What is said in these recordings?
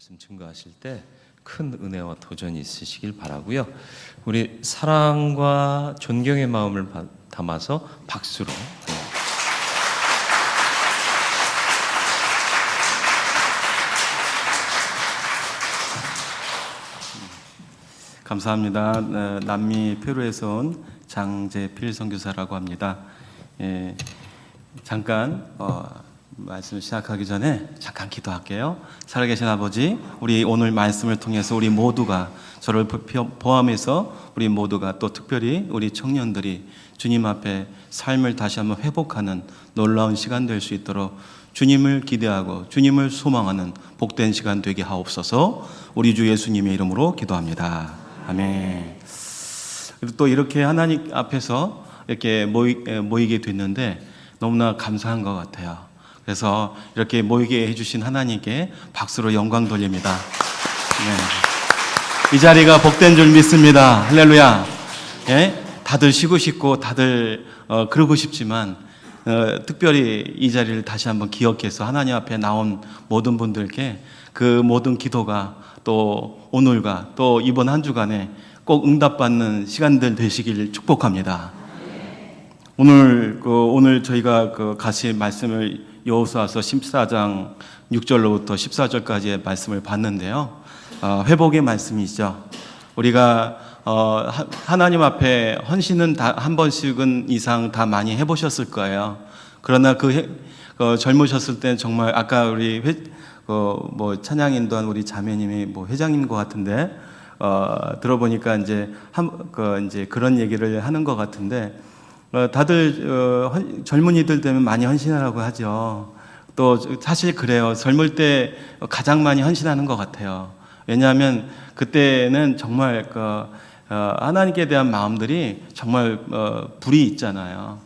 말씀 증거하실 때 큰 은혜와 도전이 있으시길 바라고요. 우리 사랑과 존경의 마음을 담아서 박수로. 감사합니다. 남미 페루에서 온 장재필 선교사라고 합니다. 잠깐 말씀 시작하기 전에 잠깐 기도할게요. 살아계신 아버지, 우리 오늘 말씀을 통해서 우리 모두가, 저를 포함해서 우리 모두가, 또 특별히 우리 청년들이 주님 앞에 삶을 다시 한번 회복하는 놀라운 시간 될 수 있도록 주님을 기대하고 주님을 소망하는 복된 시간 되게 하옵소서. 우리 주 예수님의 이름으로 기도합니다. 아멘. 그리고 또 이렇게 하나님 앞에서 이렇게 모이게 됐는데 너무나 감사한 것 같아요. 그래서 이렇게 모이게 해주신 하나님께 박수로 영광 돌립니다. 네. 이 자리가 복된 줄 믿습니다. 할렐루야. 예? 다들 쉬고 싶고 다들 그러고 싶지만 특별히 이 자리를 다시 한번 기억해서 하나님 앞에 나온 모든 분들께 그 모든 기도가 또 오늘과 또 이번 한 주간에 꼭 응답받는 시간들 되시길 축복합니다. 오늘 저희가 같이 말씀을 여호수아서 14장 6절로부터 14절까지의 말씀을 봤는데요. 회복의 말씀이죠. 우리가 하나님 앞에 헌신은 한 번씩은 이상 다 많이 해보셨을 거예요. 그러나 젊으셨을 때 정말 아까 우리 찬양 인도한 우리 자매님이 회장인 것 같은데 들어보니까 이제 그런 얘기를 하는 것 같은데. 다들 젊은이들 되면 많이 헌신하라고 하죠. 또 사실 그래요. 젊을 때 가장 많이 헌신하는 것 같아요. 왜냐하면 그때는 정말 하나님께 대한 마음들이 정말 불이 있잖아요.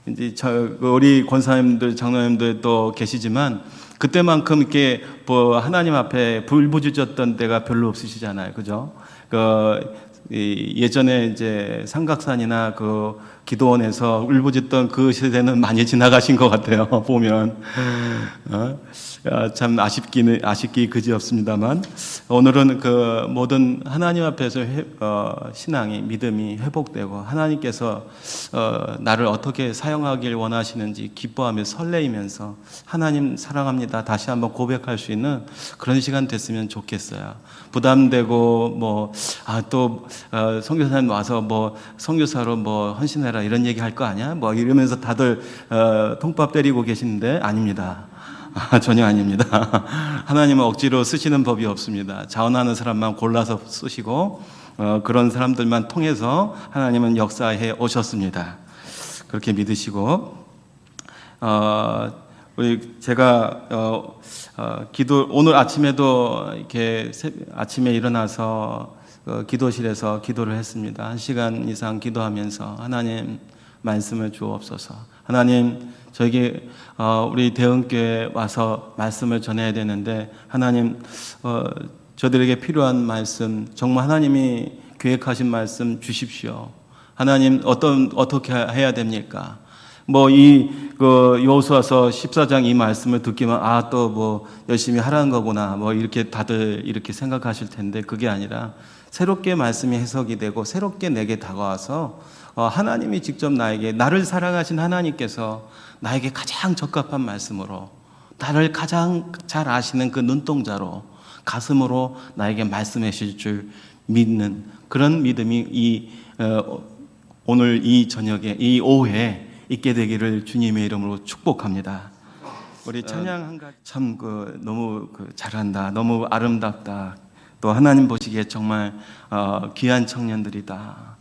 이제 우리 권사님들, 장로님들 또 계시지만 그때만큼 이렇게 하나님 앞에 불부짖었던 때가 별로 없으시잖아요, 그죠? 예전에 이제 삼각산이나 기도원에서 울부짖던 그 시대는 많이 지나가신 것 같아요. 보면 참 아쉽기 그지없습니다만 오늘은 모든 하나님 앞에서 신앙이, 믿음이 회복되고 하나님께서 나를 어떻게 사용하길 원하시는지 기뻐하며 설레이면서 하나님 사랑합니다 다시 한번 고백할 수 있는 그런 시간 됐으면 좋겠어요. 부담되고 또 선교사님 와서 선교사로 헌신해라 이런 얘기 할 거 아니야? 이러면서 다들 통밥 때리고 계시는데 아닙니다. 전혀 아닙니다. 하나님은 억지로 쓰시는 법이 없습니다. 자원하는 사람만 골라서 쓰시고 그런 사람들만 통해서 하나님은 역사해 오셨습니다. 그렇게 믿으시고 제가 오늘 아침에도 이렇게 아침에 일어나서 기도실에서 기도를 했습니다. 1시간 이상 기도하면서 하나님 말씀을 주옵소서. 하나님 저에게 우리 대흥교회 와서 말씀을 전해야 되는데 하나님 저들에게 필요한 말씀 정말 하나님이 계획하신 말씀 주십시오. 하나님 어떻게 해야 됩니까? 여호수아서 14장 이 말씀을 듣기만 또 열심히 하라는 거구나 이렇게 다들 이렇게 생각하실 텐데 그게 아니라 새롭게 말씀이 해석이 되고 새롭게 내게 다가와서 하나님이 직접 나를 사랑하신 하나님께서 나에게 가장 적합한 말씀으로 나를 가장 잘 아시는 그 눈동자로 가슴으로 나에게 말씀해 주실 줄 믿는 그런 믿음이 오늘 이 저녁에 이 오후에 있게 되기를 주님의 이름으로 축복합니다. 우리 찬양 한 가지 참 너무 잘한다, 너무 아름답다. 또 하나님 보시기에 정말 귀한 청년들이다.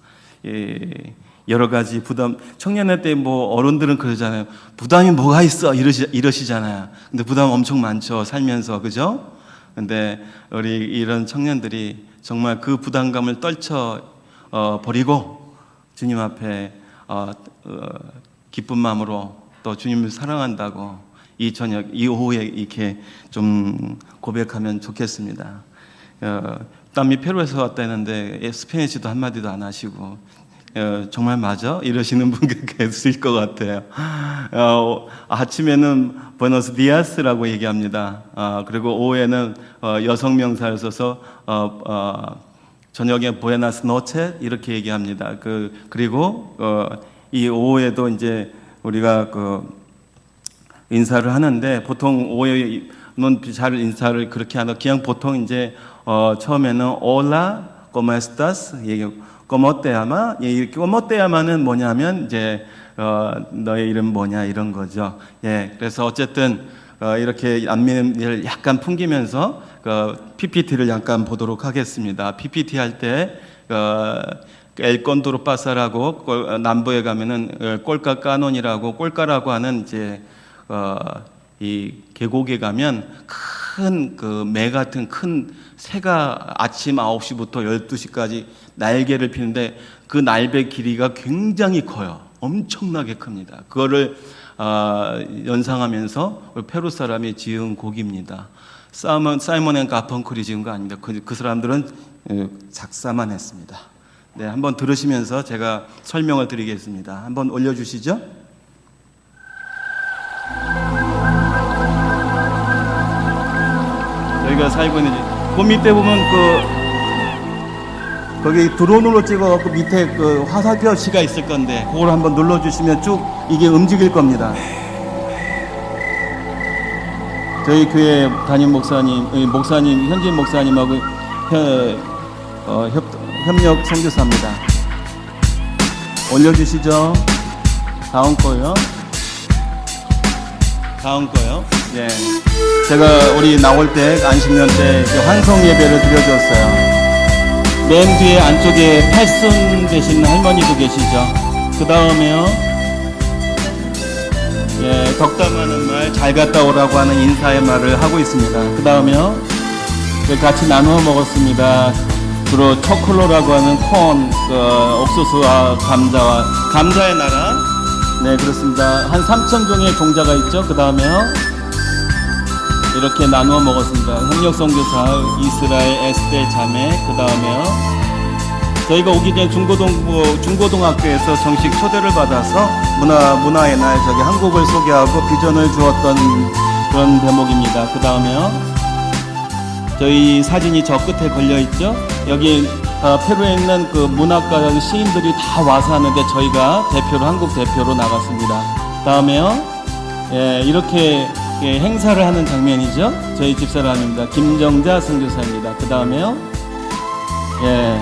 여러 가지 부담, 청년회 때 어른들은 그러잖아요. 부담이 뭐가 있어 이러시잖아요. 근데 부담 엄청 많죠, 살면서, 그죠? 근데 우리 이런 청년들이 정말 그 부담감을 떨쳐 버리고 주님 앞에 기쁜 마음으로 또 주님을 사랑한다고 이 저녁, 이 오후에 이렇게 좀 고백하면 좋겠습니다. 남미 페루에서 왔다 했는데 스페니쉬도 한마디도 안 하시고 정말 맞아? 이러시는 분 계실 것 같아요. 아침에는 부에노스 디아스라고 얘기합니다. 그리고 오후에는 여성 명사를 써서 저녁에 부에나스 노체 이렇게 얘기합니다. 그리고 이 오후에도 이제 우리가 인사를 하는데 보통 오후에는 잘 인사를 그렇게 하나 그냥 보통 이제 처음에는 올라 como estás 얘기 como te llamas 이 como te llamas는 뭐냐면 이제 너의 이름 뭐냐 이런 거죠. 예, 그래서 어쨌든 이렇게 안면을 약간 풍기면서 PPT를 잠깐 보도록 하겠습니다. PPT 할 때 엘건도로 파사라고 남부에 가면은 꼴까 까논이라고 꼴까라고 하는 이제 이 계곡에 가면 큰 매 같은 큰 새가 아침 9시부터 12시까지 날개를 피는데 그 날배 길이가 굉장히 커요. 엄청나게 큽니다. 그거를 연상하면서 페루 사람이 지은 곡입니다. 사이먼 앤 가펑클이 지은 거 아닙니다. 그 사람들은 작사만 했습니다. 네, 한번 들으시면서 제가 설명을 드리겠습니다. 한번 올려주시죠. 저희가 살고 있는 그 밑에 보면 거기 드론으로 찍어갖고 밑에 화살표시가 있을 건데 그걸 한번 눌러주시면 쭉 이게 움직일 겁니다. 저희 교회 담임 목사님 현진 목사님하고 협력 선교사입니다. 올려주시죠. 다음 거요. 네. 제가 우리 나올 때 안식년 때 환송 예배를 드려줬어요. 맨 뒤에 안쪽에 팔순 되신 할머니도 계시죠. 그 다음에요. 예, 덕담하는 말, 잘 갔다 오라고 하는 인사의 말을 하고 있습니다. 그 다음에요. 같이 나누어 먹었습니다. 주로 초콜로라고 하는 콘, 옥수수와 감자의 나라. 네, 그렇습니다. 한 3,000종의 종자가 있죠. 그 다음에요. 이렇게 나누어 먹었습니다. 협력선교사 이스라엘 에스테 자매. 그 다음에요. 저희가 오기 전에 중고등학교에서 정식 초대를 받아서 문화의 날 한국을 소개하고 비전을 주었던 그런 대목입니다. 그 다음에요. 저희 사진이 저 끝에 걸려 있죠. 여기 페루에 있는 문학가 시인들이 다 와서 하는데 저희가 한국 대표로 나갔습니다. 다음에요. 예, 이렇게 행사를 하는 장면이죠. 저희 집사람입니다. 김정자 선교사입니다. 그 다음에요. 예,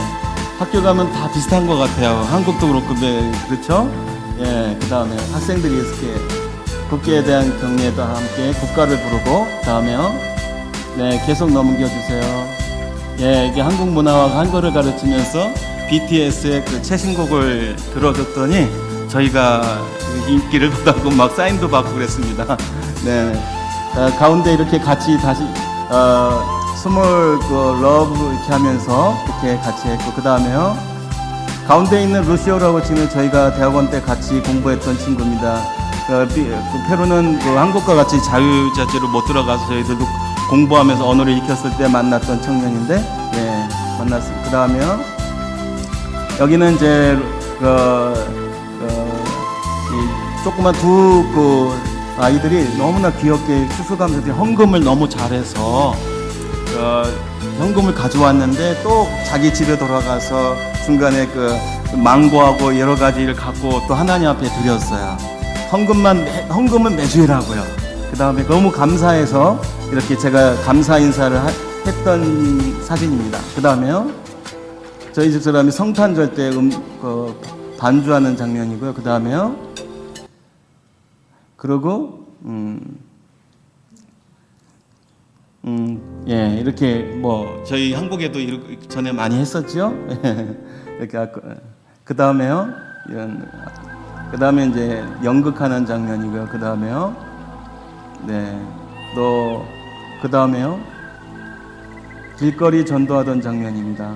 학교 가면 다 비슷한 것 같아요. 한국도 그렇고, 그렇죠? 예, 그 다음에 학생들이 이렇게 국기에 대한 경례도 함께 국가를 부르고, 다음에요. 네, 계속 넘겨주세요. 예, 이게 한국 문화와 한글을 가르치면서 BTS의 최신곡을 들어줬더니 저희가 인기를 받았고 막 사인도 받고 그랬습니다. 네, 가운데 이렇게 같이 다시 스몰 러브 이렇게 하면서 이렇게 같이 했고 그 다음에요. 가운데 있는 루시오라고 지금 저희가 대학원 때 같이 공부했던 친구입니다. 페루는 한국과 같이 자유자재로 못 들어가서 저희들도 공부하면서 언어를 익혔을 때 만났던 청년인데, 예, 만났습니다. 그 다음에요. 여기는 이제 조그만 두 아이들이 너무나 귀엽게 수수감사들이 헌금을 너무 잘해서 현금을 가져왔는데 또 자기 집에 돌아가서 중간에 망고하고 여러 가지를 갖고 또 하나님 앞에 드렸어요. 헌금은 매주 해라고요. 그 다음에 너무 감사해서 이렇게 제가 감사 인사를 했던 사진입니다. 그 다음에요. 저희 집사람이 성탄절 때 반주하는 장면이고요. 그 다음에요. 그리고 예, 이렇게 저희 한국에도 전에 많이 했었죠. 이렇게 그 다음에요. 그 다음에 이제 연극하는 장면이고요. 그 다음에요. 네, 또 그 다음에요. 길거리 전도하던 장면입니다.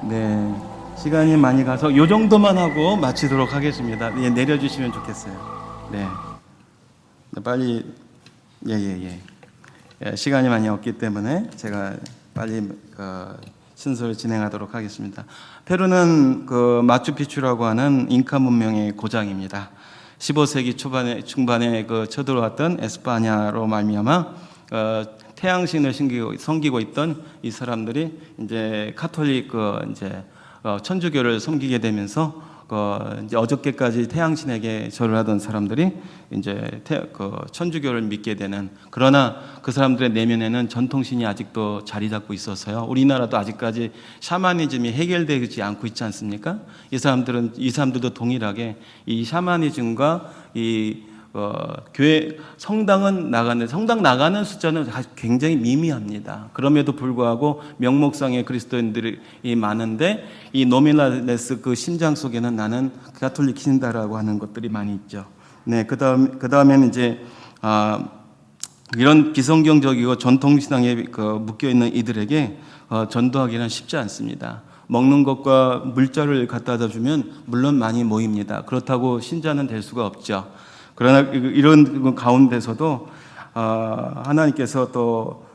네, 시간이 많이 가서 이 정도만 하고 마치도록 하겠습니다. 예, 내려주시면 좋겠어요. 네, 빨리 시간이 많이 없기 때문에 제가 빨리 순서를 진행하도록 하겠습니다. 페루는 그 마추픽추라고 하는 잉카 문명의 고장입니다. 15세기 중반에 그 쳐들어왔던 에스파냐로 말미암아 태양신을 섬기고 있던 이 사람들이 이제 카톨릭 이제 천주교를 섬기게 되면서 이제 어저께까지 태양신에게 절을 하던 사람들이 이제 천주교를 믿게 되는, 그러나 그 사람들의 내면에는 전통신이 아직도 자리 잡고 있어서요. 우리나라도 아직까지 샤머니즘이 해결되지 않고 있지 않습니까? 이 사람들도 동일하게 이 샤머니즘과 이 교회 성당 나가는 숫자는 굉장히 미미합니다. 그럼에도 불구하고 명목상의 그리스도인들이 많은데 이 노미날레스 그 심장 속에는 나는 가톨릭 신다라고 하는 것들이 많이 있죠. 네, 그다음에는 이제 이런 비성경적이고 전통 신앙에 묶여 있는 이들에게 전도하기는 쉽지 않습니다. 먹는 것과 물자를 갖다가 주면 물론 많이 모입니다. 그렇다고 신자는 될 수가 없죠. 그러나 이런 가운데서도 하나님께서 또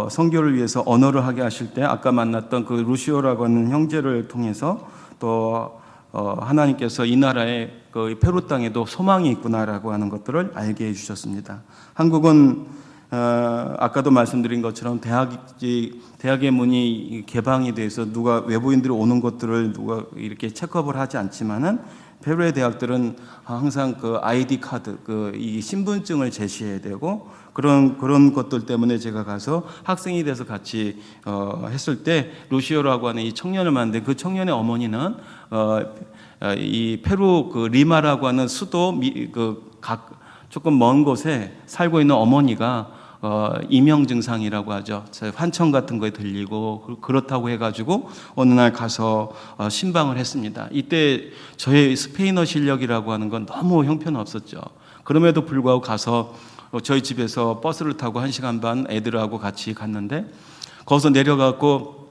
선교를 위해서 언어를 하게 하실 때 아까 만났던 그 루시오라고 하는 형제를 통해서 또 하나님께서 이 나라의 그 페루 땅에도 소망이 있구나라고 하는 것들을 알게 해주셨습니다. 한국은 아까도 말씀드린 것처럼 대학의 문이 개방이 돼서 누가 외부인들이 오는 것들을 누가 이렇게 체크업을 하지 않지만은 페루의 대학들은 항상 그 아이디 카드, 이 신분증을 제시해야 되고 그런 것들 때문에 제가 가서 학생이 돼서 같이 했을 때 루시오라고 하는 이 청년을 만났는데 그 청년의 어머니는 이 페루 그 리마라고 하는 수도 조금 먼 곳에 살고 있는 어머니가 이명 증상이라고 하죠. 환청 같은 거에 들리고 그렇다고 해가지고 어느 날 가서 신방을 했습니다. 이때 저의 스페인어 실력이라고 하는 건 너무 형편없었죠. 그럼에도 불구하고 가서 저희 집에서 버스를 타고 1시간 반 애들하고 같이 갔는데 거기서 내려가고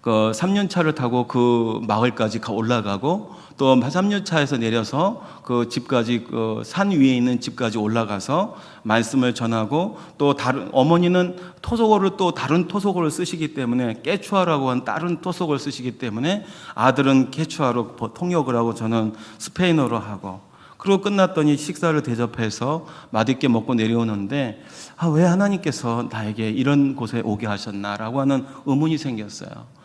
그 3륜차를 타고 그 마을까지 올라가고 또 3륜차에서 내려서 그 집까지 산 위에 있는 집까지 올라가서 말씀을 전하고 또 어머니는 토속어를 또 다른 토속어를 쓰시기 때문에 깨추아라고 하는 다른 토속어를 쓰시기 때문에 아들은 깨추아로 통역을 하고 저는 스페인어로 하고 그리고 끝났더니 식사를 대접해서 맛있게 먹고 내려오는데 왜 하나님께서 나에게 이런 곳에 오게 하셨나라고 하는 의문이 생겼어요.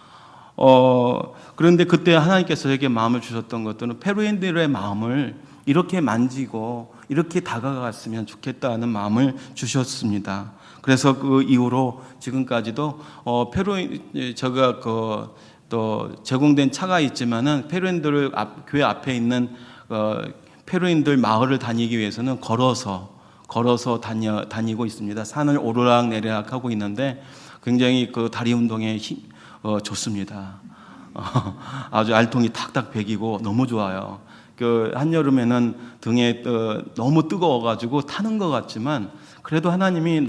그런데 그때 하나님께서 저에게 마음을 주셨던 것들은 페루인들의 마음을 이렇게 만지고 이렇게 다가갔으면 좋겠다는 마음을 주셨습니다. 그래서 그 이후로 지금까지도 제가 또 제공된 차가 있지만은 페루인들 교회 앞에 있는 페루인들 마을을 다니기 위해서는 걸어서 다니고 있습니다. 산을 오르락 내리락 하고 있는데 굉장히 그 다리 운동에 좋습니다. 아주 알통이 탁탁 배기고 너무 좋아요. 그 한여름에는 등에 너무 뜨거워가지고 타는 것 같지만 그래도 하나님이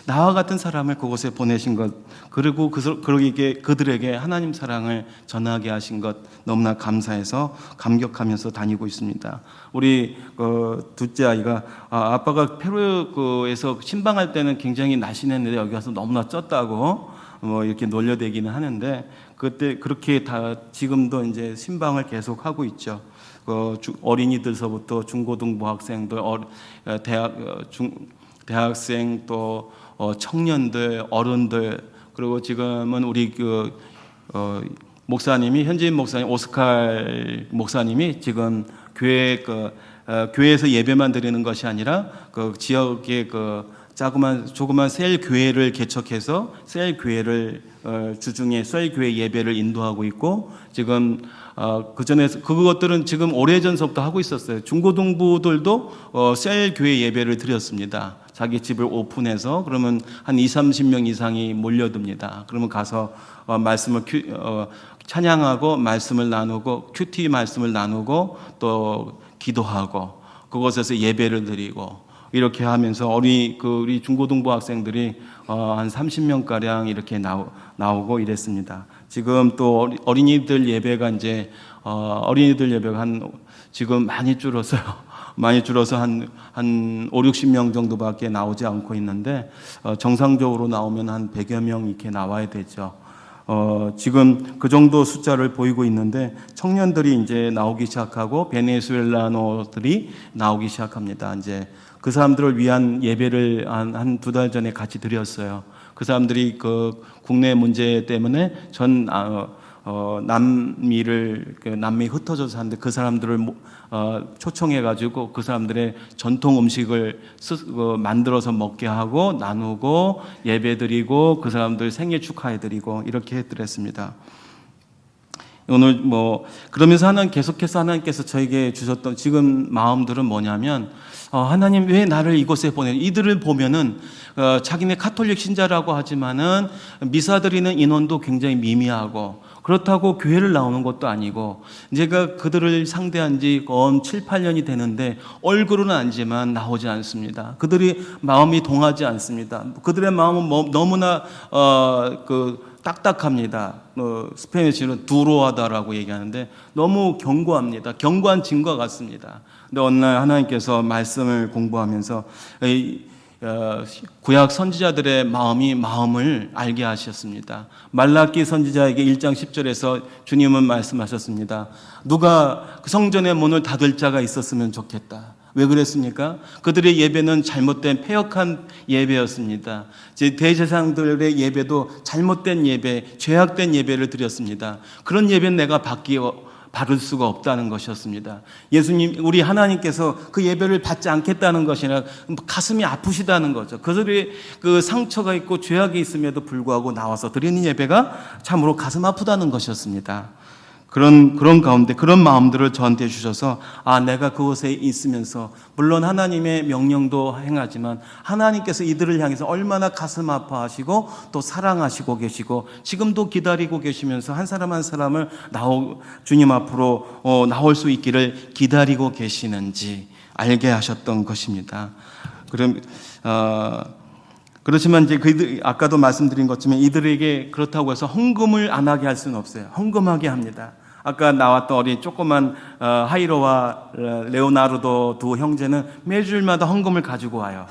나와 같은 사람을 그곳에 보내신 것, 그리고 그들에게 하나님 사랑을 전하게 하신 것 너무나 감사해서 감격하면서 다니고 있습니다. 우리 둘째 아이가 아빠가 페루에서 신방할 때는 굉장히 날씬했는데 여기 와서 너무나 쪘다고 이렇게 놀려대기는 하는데 그때 그렇게 다 지금도 이제 신방을 계속 하고 있죠. 어린이들서부터 중고등부 학생들, 대학생 또 청년들, 어른들, 그리고 지금은 우리 목사님이 현지인 목사님 오스칼 목사님이 지금 교회에서 예배만 드리는 것이 아니라 그 지역의 조그만 셀 교회를 개척해서 셀 교회를 주중에 셀 교회 예배를 인도하고 있고 지금 그것들은 지금 오래전서부터 하고 있었어요. 중고등부들도 셀 교회 예배를 드렸습니다. 자기 집을 오픈해서 그러면 한 20-30명 이상이 몰려듭니다. 그러면 가서 말씀을 찬양하고 말씀을 나누고 큐티 말씀을 나누고 또 기도하고 그곳에서 예배를 드리고 이렇게 하면서 우리 중고등부 학생들이 한 30명 가량 이렇게 나오고 이랬습니다. 지금 또 어린이들 예배가 이제 지금 많이 줄었어요. 많이 줄어서 한 5-60명 정도밖에 나오지 않고 있는데 정상적으로 나오면 한 100여 명 이렇게 나와야 되죠. 지금 그 정도 숫자를 보이고 있는데 청년들이 이제 나오기 시작하고 베네수엘라노들이 나오기 시작합니다. 이제 그 사람들을 위한 예배를 한 두 달 전에 같이 드렸어요. 그 사람들이 그 국내 문제 때문에 남미 흩어져서 사는데 그 사람들을 초청해가지고 그 사람들의 전통 음식을 만들어서 먹게 하고 나누고 예배드리고 그 사람들 생일 축하해드리고 이렇게 해드렸습니다. 오늘 그러면서 계속해서 하나님께서 저에게 주셨던 지금 마음들은 뭐냐면 하나님 왜 나를 이곳에 이들을 보면은 자기네 카톨릭 신자라고 하지만은 미사 드리는 인원도 굉장히 미미하고 그렇다고 교회를 나오는 것도 아니고 제가 그들을 상대한 지 7, 8년이 되는데 얼굴은 알지만 나오지 않습니다. 그들이 마음이 동하지 않습니다. 그들의 마음은 너무나 딱딱합니다. 스페인어로 두로하다라고 얘기하는데 너무 견고합니다. 견고한 짐과 같습니다. 근데 어느 날 하나님께서 말씀을 공부하면서 구약 선지자들의 마음을 알게 하셨습니다. 말라기 선지자에게 1장 10절에서 주님은 말씀하셨습니다. 누가 그 성전의 문을 닫을 자가 있었으면 좋겠다. 왜 그랬습니까? 그들의 예배는 잘못된 패역한 예배였습니다. 대제사장들의 예배도 잘못된 예배, 죄악된 예배를 드렸습니다. 그런 예배는 내가 받을 수가 없다는 것이었습니다. 예수님, 우리 하나님께서 그 예배를 받지 않겠다는 것이 아니라 가슴이 아프시다는 거죠. 그들의 그 상처가 있고 죄악이 있음에도 불구하고 나와서 드리는 예배가 참으로 가슴 아프다는 것이었습니다. 그런 가운데 그런 마음들을 저한테 주셔서 내가 그곳에 있으면서 물론 하나님의 명령도 행하지만 하나님께서 이들을 향해서 얼마나 가슴 아파하시고 또 사랑하시고 계시고 지금도 기다리고 계시면서 한 사람 한 사람을 주님 앞으로 나올 수 있기를 기다리고 계시는지 알게 하셨던 것입니다. 그렇지만 이제 아까도 말씀드린 것처럼 이들에게 그렇다고 해서 헌금을 안 하게 할 수는 없어요. 헌금하게 합니다. 아까 나왔던 어린 조그만 하이로와 레오나르도 두 형제는 매주일마다 헌금을 가지고 와요.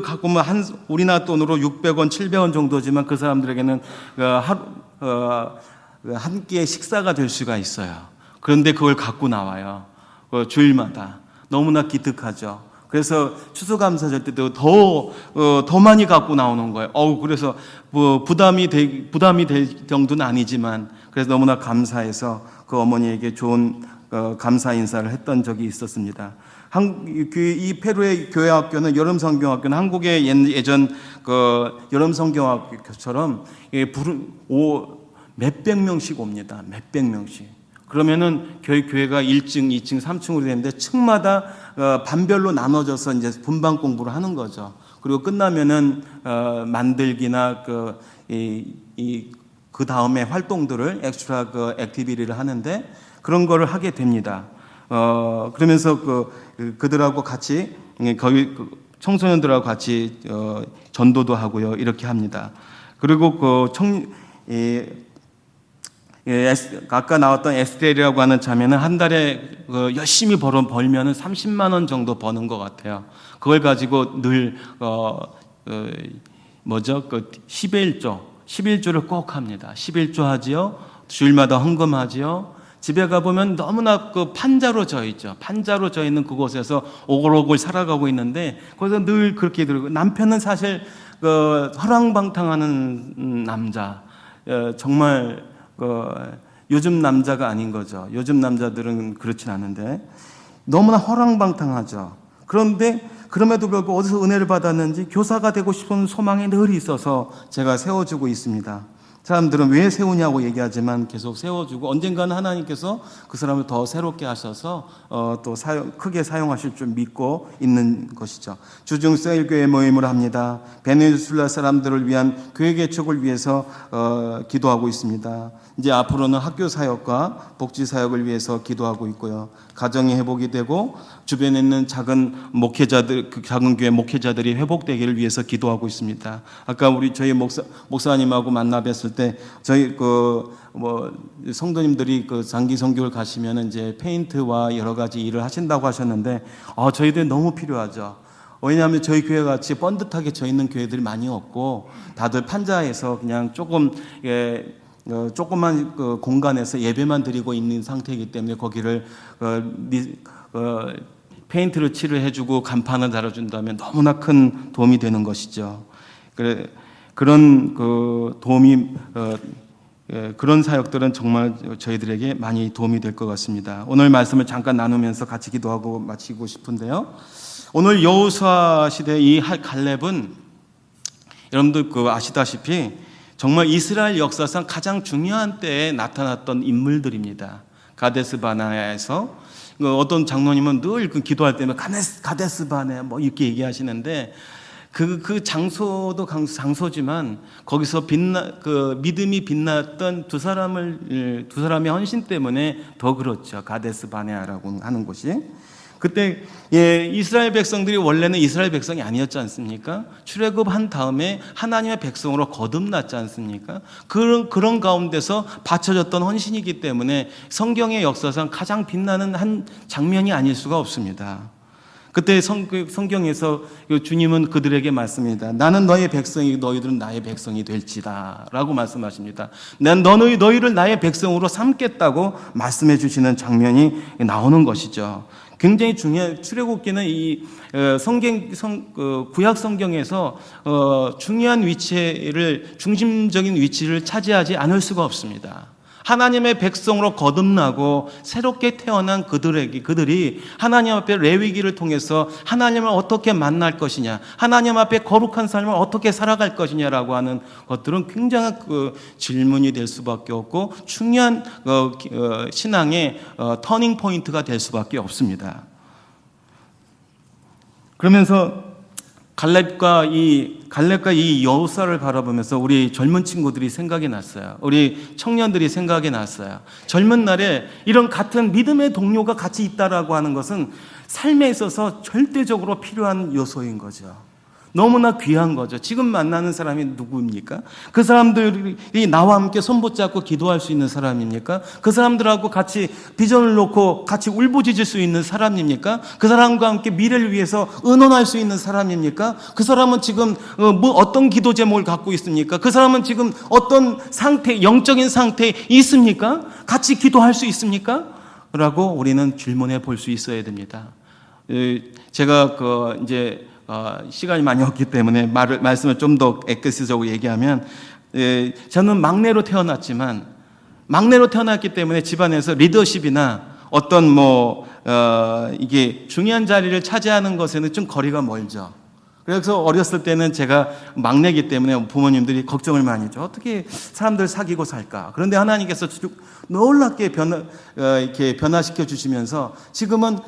갖고 우리나라 돈으로 600원, 700원 정도지만 그 사람들에게는 한 끼의 식사가 될 수가 있어요. 그런데 그걸 갖고 나와요. 주일마다. 너무나 기특하죠. 그래서 추수감사절 때도 더 많이 갖고 나오는 거예요. 그래서 부담이 될 정도는 아니지만 그래서 너무나 감사해서 그 어머니에게 좋은 감사 인사를 했던 적이 있었습니다. 이 페루의 교회학교는 여름성경학교는 한국의 예전 여름성경학교처럼 몇백 명씩 옵니다. 몇백 명씩. 그러면은 교회가 1층, 2층, 3층으로 되는데 층마다 반별로 나눠져서 이제 분반 공부를 하는 거죠. 그리고 끝나면은 만들기나 그 다음에 활동들을 엑스트라 액티비티를 하는데 그런 거를 하게 됩니다. 그러면서 그들하고 같이 거기 청소년들하고 같이 전도도 하고요. 이렇게 합니다. 그리고 아까 나왔던 에스텔이라고 하는 자매는 한 달에 열심히 벌면은 30만 원 정도 버는 것 같아요. 그걸 가지고 늘 11조를 꼭 합니다. 11조 하지요. 주일마다 헌금하지요. 집에 가보면 너무나 판자로 져 있죠. 판자로 져 있는 그곳에서 오글오글 살아가고 있는데 거기서 늘 그렇게 들고 남편은 사실 허랑방탕하는 남자 정말 요즘 남자가 아닌 거죠. 요즘 남자들은 그렇진 않은데 너무나 허랑방탕하죠. 그런데 그럼에도 불구하고 어디서 은혜를 받았는지 교사가 되고 싶은 소망이 늘 있어서 제가 세워주고 있습니다. 사람들은 왜 세우냐고 얘기하지만 계속 세워주고 언젠가는 하나님께서 그 사람을 더 새롭게 하셔서 또 크게 사용하실 줄 믿고 있는 것이죠. 주중 세일교회 모임을 합니다. 베네수엘라 사람들을 위한 교회 개척을 위해서 기도하고 있습니다. 이제 앞으로는 학교 사역과 복지 사역을 위해서 기도하고 있고요. 가정이 회복이 되고 주변에 있는 작은 교회 목회자들이 회복되기를 위해서 기도하고 있습니다. 아까 저희 목사님하고 만나 뵀을 때 저희 성도님들이 장기 선교를 가시면 이제 페인트와 여러 가지 일을 하신다고 하셨는데 저희들 너무 필요하죠. 왜냐하면 저희 교회 같이 번듯하게 져 있는 교회들이 많이 없고 다들 판자에서 그냥 조금 조그만 그 공간에서 예배만 드리고 있는 상태이기 때문에 거기를 페인트를 칠해주고 간판을 달아준다면 너무나 큰 도움이 되는 것이죠. 그런 그 도움이 그런 사역들은 정말 저희들에게 많이 도움이 될 것 같습니다. 오늘 말씀을 잠깐 나누면서 같이 기도하고 마치고 싶은데요. 오늘 여호수아 시대 이 갈렙은 여러분들 그 아시다시피 정말 이스라엘 역사상 가장 중요한 때에 나타났던 인물들입니다. 가데스 바네아에서 어떤 장로님은 늘 그 기도할 때면 가데스 바네아 뭐 이렇게 얘기하시는데 그 장소도 장소지만 거기서 그 믿음이 빛났던 두 사람의 헌신 때문에 더 그렇죠. 가데스 바네아라고 하는 곳이. 그때 이스라엘 백성들이 원래는 이스라엘 백성이 아니었지 않습니까? 출애굽한 다음에 하나님의 백성으로 거듭났지 않습니까? 그런 가운데서 바쳐졌던 헌신이기 때문에 성경의 역사상 가장 빛나는 한 장면이 아닐 수가 없습니다. 그때 성경에서 주님은 그들에게 말씀합니다. 나는 너의 백성이고 너희들은 나의 백성이 될지다 라고 말씀하십니다. 난 너희를 나의 백성으로 삼겠다고 말씀해 주시는 장면이 나오는 것이죠. 굉장히 중요한 출애굽기는 이 구약 성경에서 중요한 중심적인 위치를 차지하지 않을 수가 없습니다. 하나님의 백성으로 거듭나고 새롭게 태어난 그들이 하나님 앞에 레위기를 통해서 하나님을 어떻게 만날 것이냐, 하나님 앞에 거룩한 삶을 어떻게 살아갈 것이냐라고 하는 것들은 굉장한 그 질문이 될 수밖에 없고 중요한 신앙의 터닝 포인트가 될 수밖에 없습니다. 그러면서 갈렙과 이 여호수아를 바라보면서 우리 젊은 친구들이 생각이 났어요. 우리 청년들이 생각이 났어요. 젊은 날에 이런 같은 믿음의 동료가 같이 있다라고 하는 것은 삶에 있어서 절대적으로 필요한 요소인 거죠. 너무나 귀한 거죠. 지금 만나는 사람이 누구입니까? 그 사람들이 나와 함께 손붙잡고 기도할 수 있는 사람입니까? 그 사람들하고 같이 비전을 놓고 같이 울부짖을 수 있는 사람입니까? 그 사람과 함께 미래를 위해서 의논할 수 있는 사람입니까? 그 사람은 지금 어떤 기도 제목을 갖고 있습니까? 그 사람은 지금 어떤 영적인 상태에 있습니까? 같이 기도할 수 있습니까? 라고 우리는 질문해 볼 수 있어야 됩니다. 제가 이제 시간이 많이 없기 때문에 말씀을 좀 더 엑세스적으로 얘기하면, 저는 막내로 태어났기 때문에 집안에서 리더십이나 어떤 이게 중요한 자리를 차지하는 것에는 좀 거리가 멀죠. 그래서 어렸을 때는 제가 막내이기 때문에 부모님들이 걱정을 많이 했죠. 어떻게 사람들 사귀고 살까? 그런데 하나님께서 놀랍게 이렇게 변화시켜 주시면서 지금은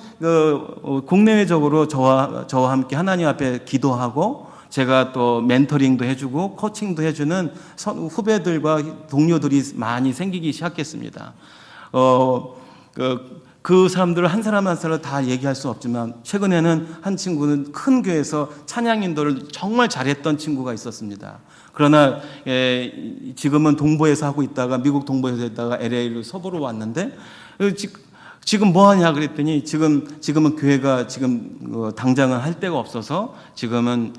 국내외적으로 저와 함께 하나님 앞에 기도하고 제가 또 멘토링도 해주고 코칭도 해주는 후배들과 동료들이 많이 생기기 시작했습니다. 그 사람들을 한 사람 한 사람 다 얘기할 수 없지만 최근에는 한 친구는 큰 교회에서 찬양 인도를 정말 잘했던 친구가 있었습니다. 그러나 지금은 동부에서 하고 있다가 미국 동부에서 했다가 LA로 서부로 왔는데 지금 뭐 하냐 그랬더니 지금은 교회가 지금 당장은 할 데가 없어서 지금은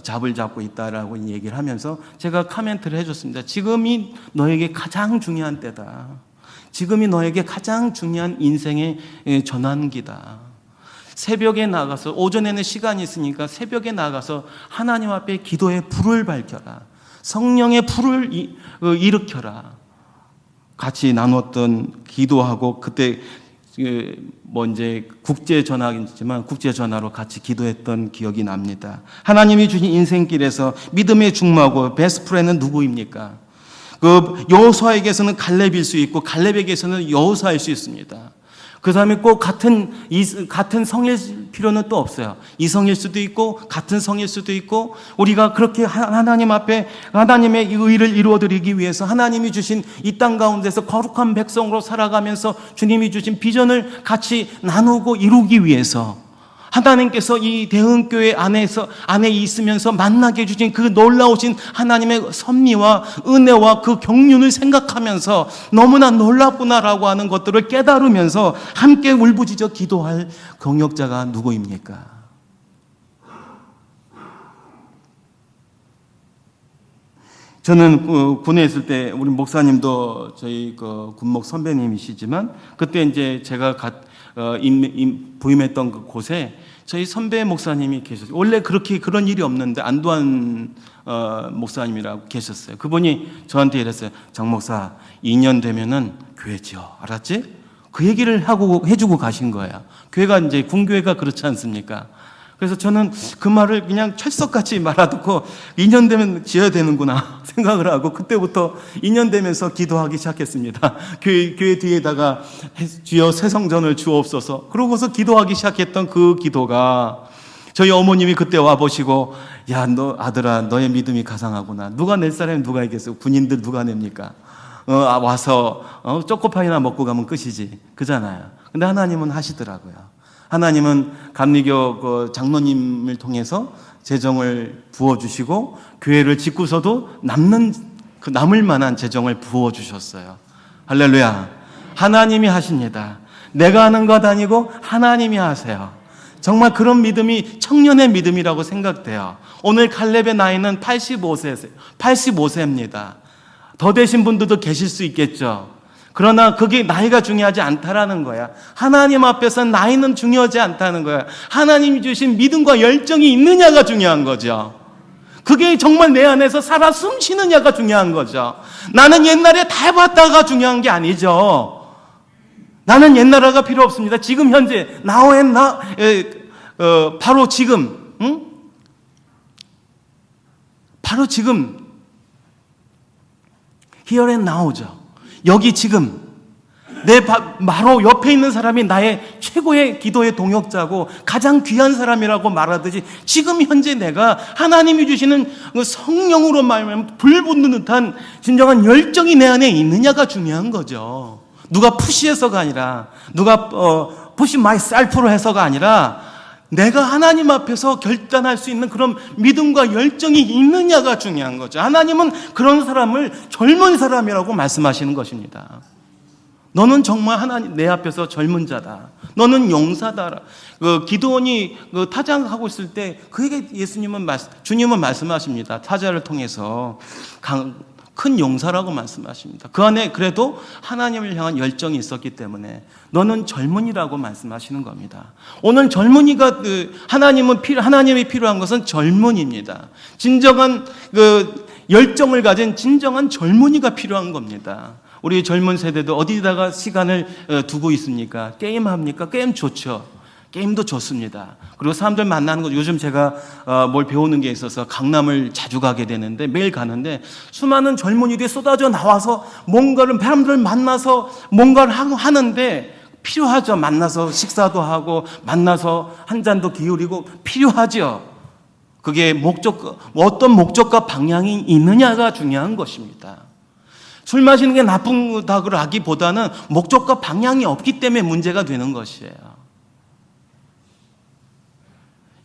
잡을 잡고 있다라고 얘기를 하면서 제가 코멘트를 해줬습니다. 지금이 너에게 가장 중요한 때다. 지금이 너에게 가장 중요한 인생의 전환기다. 새벽에 나가서, 오전에는 시간이 있으니까 새벽에 나가서 하나님 앞에 기도의 불을 밝혀라. 성령의 불을 일으켜라. 같이 나눴던 기도하고 그때 이제 국제전화이지만 국제전화로 같이 기도했던 기억이 납니다. 하나님이 주신 인생길에서 믿음의 중마고 베스트 프렌드는 누구입니까? 여호수아에게서는 갈렙일 수 있고 갈렙에게서는 여호수아일 수 있습니다. 그 다음에 꼭 같은 성일 필요는 또 없어요. 이성일 수도 있고 같은 성일 수도 있고 우리가 그렇게 하나님 앞에 하나님의 의를 이루어드리기 위해서 하나님이 주신 이 땅 가운데서 거룩한 백성으로 살아가면서 주님이 주신 비전을 같이 나누고 이루기 위해서 하나님께서 이 대흥교회 안에 있으면서 만나게 해주신 그 놀라우신 하나님의 섭리와 은혜와 그 경륜을 생각하면서 너무나 놀랍구나라고 하는 것들을 깨달으면서 함께 울부짖어 기도할 경역자가 누구입니까? 저는 군에 있을 때 우리 목사님도 저희 군목 선배님이시지만 그때 이제 제가 부임했던 그 곳에 저희 선배 목사님이 계셨어요. 원래 그런 일이 없는데 안도환 목사님이라고 계셨어요. 그분이 저한테 이랬어요. 장 목사 2년 되면은 교회 지어. 알았지? 그 얘기를 해주고 가신 거예요. 교회가 이제 군교회가 그렇지 않습니까? 그래서 저는 그 말을 그냥 철석같이 말아듣고 2년 되면 지어야 되는구나 생각을 하고 그때부터 2년 되면서 기도하기 시작했습니다. 교회 뒤에다가 주여 새 성전을 주옵소서 그러고서 기도하기 시작했던 그 기도가 저희 어머님이 그때 와보시고 야, 너 아들아 너의 믿음이 가상하구나. 누가 낼 사람이 누가 있겠어요. 군인들 누가 냅니까? 와서 초코파이나 먹고 가면 끝이지 그잖아요. 근데 하나님은 하시더라고요. 하나님은 감리교 장로님을 통해서 재정을 부어주시고 교회를 짓고서도 남을 만한 재정을 부어주셨어요. 할렐루야. 하나님이 하십니다. 내가 하는 것 아니고 하나님이 하세요. 정말 그런 믿음이 청년의 믿음이라고 생각돼요. 오늘 칼렙의 나이는 85세입니다. 더 되신 분들도 계실 수 있겠죠. 그러나 그게 나이가 중요하지 않다라는 거야. 하나님 앞에서 나이는 중요하지 않다는 거야. 하나님이 주신 믿음과 열정이 있느냐가 중요한 거죠. 그게 정말 내 안에서 살아 숨쉬느냐가 중요한 거죠. 나는 옛날에 다 해봤다가 중요한 게 아니죠. 나는 옛날화가 필요 없습니다. 지금 현재 now and now, 바로 지금, 바로 지금 here and now죠. 여기 지금 내 바로 옆에 있는 사람이 나의 최고의 기도의 동역자고 가장 귀한 사람이라고 말하듯이 지금 현재 내가 하나님이 주시는 성령으로 말하면 불붙는 듯한 진정한 열정이 내 안에 있느냐가 중요한 거죠. 누가 푸시해서가 아니라 누가 푸시 마이셀프로 해서가 아니라 내가 하나님 앞에서 결단할 수 있는 그런 믿음과 열정이 있느냐가 중요한 거죠. 하나님은 그런 사람을 젊은 사람이라고 말씀하시는 것입니다. 너는 정말 하나님 내 앞에서 젊은 자다. 너는 용사다. 기드온이 타작하고 있을 때 그에게 주님은 말씀하십니다. 타자를 통해서 큰 용사라고 말씀하십니다. 그 안에 그래도 하나님을 향한 열정이 있었기 때문에 너는 젊은이라고 말씀하시는 겁니다. 오늘 젊은이가 하나님이 필요한 것은 젊은이입니다. 진정한 열정을 가진 진정한 젊은이가 필요한 겁니다. 우리 젊은 세대도 어디다가 시간을 두고 있습니까? 게임합니까? 게임 좋죠. 게임도 좋습니다. 그리고 사람들 만나는 거 요즘 제가 뭘 배우는 게 있어서 강남을 자주 가게 되는데 매일 가는데 수많은 젊은이들이 쏟아져 나와서 사람들을 만나서 뭔가를 하는데 필요하죠. 만나서 식사도 하고 만나서 한 잔도 기울이고 필요하죠. 그게 어떤 목적과 방향이 있느냐가 중요한 것입니다. 술 마시는 게 나쁘다고 하기보다는 목적과 방향이 없기 때문에 문제가 되는 것이에요.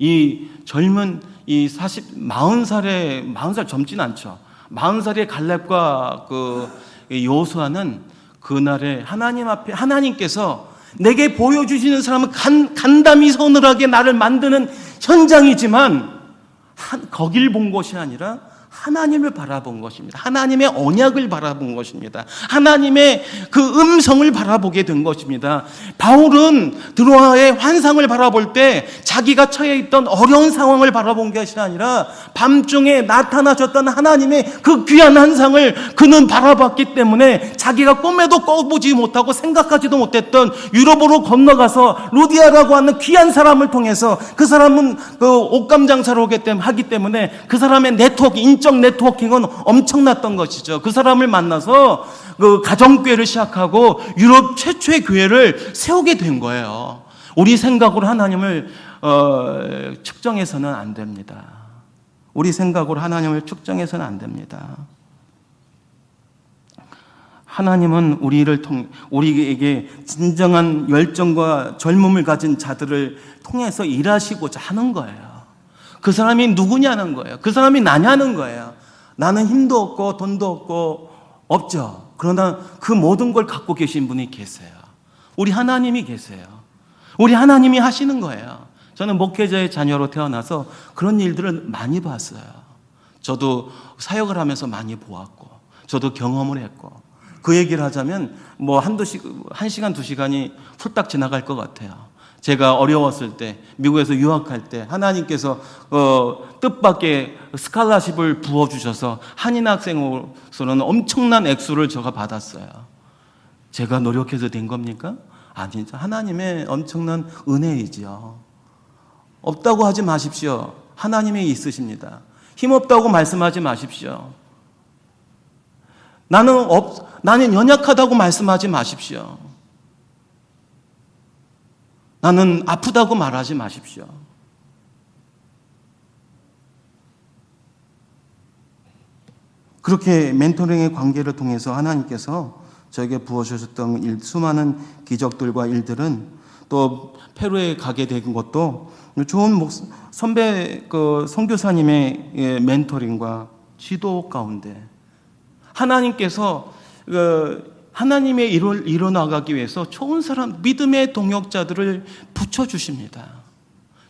이 젊은 40살 젊진 않죠. 40살의 갈렙과 여호수아는 그날에 하나님 앞에 하나님께서 내게 보여주시는 사람은 간담이 서늘하게 나를 만드는 현장이지만 거길 본 것이 아니라 하나님을 바라본 것입니다. 하나님의 언약을 바라본 것입니다. 하나님의 그 음성을 바라보게 된 것입니다. 바울은 드로아의 환상을 바라볼 때 자기가 처해 있던 어려운 상황을 바라본 것이 아니라 밤중에 나타나셨던 하나님의 그 귀한 환상을 그는 바라봤기 때문에 자기가 꿈에도 꿔보지 못하고 생각하지도 못했던 유럽으로 건너가서 루디아라고 하는 귀한 사람을 통해서 그 사람은 옷감 장사를 하기 때문에 그 사람의 인적 네트워킹은 엄청났던 것이죠. 그 사람을 만나서 가정교회를 시작하고 유럽 최초의 교회를 세우게 된 거예요. 우리 생각으로 하나님을 측정해서는 안 됩니다. 우리 생각으로 하나님을 측정해서는 안 됩니다. 하나님은 우리에게 진정한 열정과 젊음을 가진 자들을 통해서 일하시고자 하는 거예요. 그 사람이 누구냐는 거예요. 그 사람이 나냐는 거예요. 나는 힘도 없고 돈도 없고 없죠. 그러나 그 모든 걸 갖고 계신 분이 계세요. 우리 하나님이 계세요. 우리 하나님이 하시는 거예요. 저는 목회자의 자녀로 태어나서 그런 일들을 많이 봤어요. 저도 사역을 하면서 많이 보았고 저도 경험을 했고 그 얘기를 하자면 뭐 한 시간, 두 시간이 훌딱 지나갈 것 같아요. 제가 어려웠을 때, 미국에서 유학할 때 하나님께서 뜻밖의 스칼라십을 부어주셔서 한인 학생으로서는 엄청난 액수를 제가 받았어요. 제가 노력해서 된 겁니까? 아니죠. 하나님의 엄청난 은혜이지요. 없다고 하지 마십시오. 하나님이 있으십니다. 힘없다고 말씀하지 마십시오. 나는 연약하다고 말씀하지 마십시오. 나는 아프다고 말하지 마십시오. 그렇게 멘토링의 관계를 통해서 하나님께서 저에게 부어주셨던 수많은 기적들과 일들은 또 페루에 가게 된 것도 좋은 선배 선교사님의 멘토링과 지도 가운데 하나님께서 하나님의 일을 이뤄나가기 위해서 좋은 사람, 믿음의 동역자들을 붙여주십니다.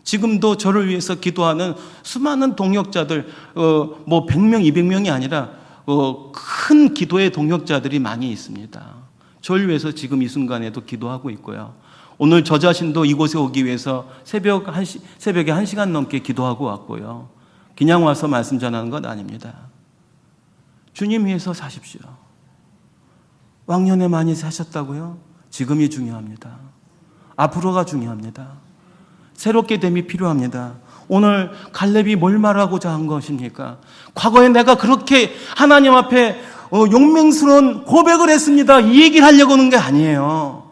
지금도 저를 위해서 기도하는 수많은 동역자들, 뭐 100명, 200명이 아니라 큰 기도의 동역자들이 많이 있습니다. 저를 위해서 지금 이 순간에도 기도하고 있고요. 오늘 저 자신도 이곳에 오기 위해서 새벽에 1시간 넘게 기도하고 왔고요. 그냥 와서 말씀 전하는 건 아닙니다. 주님 위해서 사십시오. 왕년에 많이 사셨다고요? 지금이 중요합니다. 앞으로가 중요합니다. 새롭게 됨이 필요합니다. 오늘 갈렙이 뭘 말하고자 한 것입니까? 과거에 내가 그렇게 하나님 앞에 용맹스러운 고백을 했습니다. 이 얘기를 하려고 하는 게 아니에요.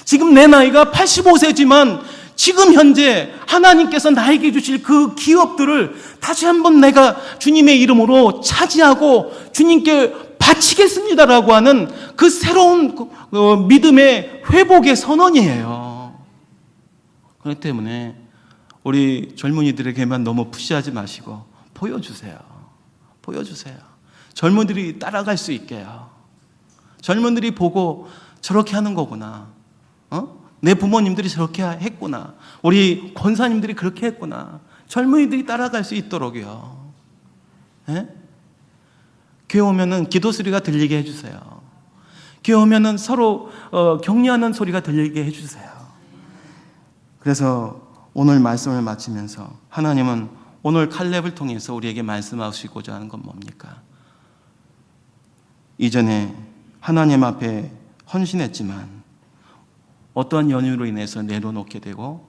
지금 내 나이가 85세지만 지금 현재 하나님께서 나에게 주실 그 기업들을 다시 한번 내가 주님의 이름으로 차지하고 주님께 바치겠습니다라고 하는 그 새로운 믿음의 회복의 선언이에요. 그렇기 때문에 우리 젊은이들에게만 너무 푸시하지 마시고 보여주세요. 보여주세요. 젊은이들이 따라갈 수 있게요. 젊은이들이 보고 저렇게 하는 거구나. 내 부모님들이 저렇게 했구나. 우리 권사님들이 그렇게 했구나. 젊은이들이 따라갈 수 있도록요. 예? 교회 오면은 기도 소리가 들리게 해주세요. 교회 오면은 서로 격려하는 소리가 들리게 해주세요. 그래서 오늘 말씀을 마치면서 하나님은 오늘 칼렙을 통해서 우리에게 말씀하시고자 하는 건 뭡니까? 이전에 하나님 앞에 헌신했지만 어떠한 연유로 인해서 내려놓게 되고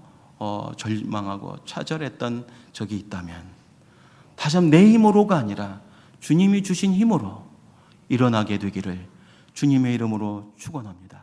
절망하고 좌절했던 적이 있다면 다시 한번 내 힘으로가 아니라 주님이 주신 힘으로 일어나게 되기를 주님의 이름으로 축원합니다.